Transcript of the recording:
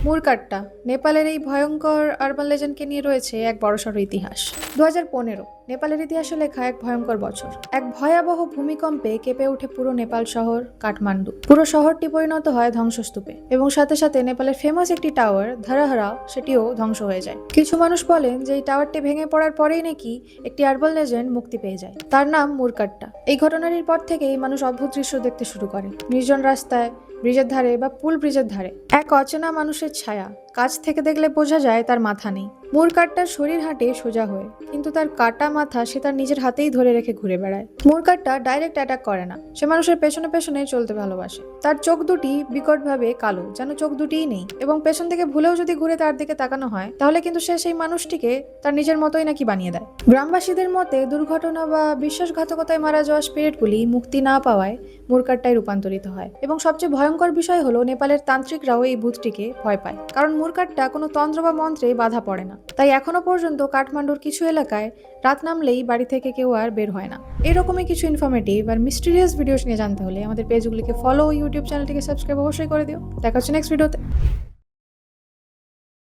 মুরকাট্টা নেপালের এই ভয়ঙ্কর আরবান লেজেন্ডকে নিয়ে রয়েছে এক বড়সড় ইতিহাস। 2015 নেপালের ইতিহাসে লেখা এক ভয়ঙ্কর বছর। এক ভয়াবহ ভূমিকম্পে কেঁপে ওঠে পুরো নেপাল শহর কাঠমান্ডু। পুরো শহরটি পরিণত হয় ধ্বংসস্তূপে এবং সাথে সাথে নেপালের ফেমাস একটি টাওয়ার ধারাহারা সেটিও ধ্বংস হয়ে যায়। কিছু মানুষ বলেন যে এই টাওয়ারটি ভেঙে পড়ার পরেই নাকি একটি আরবান লেজেন্ড মুক্তি পেয়ে যায়, তার নাম মুরকাট্টা। এই ঘটনাটির পর থেকেই মানুষ অদ্ভুত দৃশ্য দেখতে শুরু করে। নির্জন রাস্তায়, ব্রিজের ধারে বা পুল ব্রিজের ধারে এক অচেনা মানুষের ছায়া, কাছ থেকে দেখলে বোঝা যায় তার মাথা নেই। মুরকাট্টার শরীর হাঁটে সোজা হয়ে, কিন্তু তার কাটা মাথা সে তার নিজের হাতেই ধরে রেখে ঘুরে বেড়ায়। মুরকাট্টা ডাইরেক্ট অ্যাটাক করে না, সে মানুষের পেছনে পেছনে চলতে ভালোবাসে। তার চোখ দুটি বিকটভাবে কালো, যেন চোখ দুটিই নেই, এবং পেছন থেকে ভুলেও যদি ঘুরে তার দিকে তাকানো হয় তাহলে কিন্তু সে সেই মানুষটিকে তার নিজের মতোই নাকি বানিয়ে দেয়। গ্রামবাসীদের মতে দুর্ঘটনা বা বিশ্বাসঘাতকতায় মারা যাওয়া স্পিরিটগুলি মুক্তি না পাওয়ায় মুরকাট্টায় রূপান্তরিত হয়। এবং সবচেয়ে ভয়ঙ্কর বিষয় হলো নেপালের তান্ত্রিকরাও এই ভূতটিকে ভয় পায়, কারণ মুরকাট্টা কোনো তন্ত্র বা মন্ত্রে বাধা পড়ে না। তাই এখনো পর্যন্ত কাঠমান্ডুর কিছু এলাকায় রাত নামলেই বাড়ি থেকে কেউ আর বের হয় না। এরকমই কিছু ইনফরমেটিভ আর মিস্টিরিয়াস ভিডিওস নিয়ে জানতে হলে আমাদের পেজগুলিকে ফলো ও ইউটিউব চ্যানেলটিকে সাবস্ক্রাইব অবশ্যই করে দিও। দেখা হচ্ছে নেক্সট ভিডিওতে।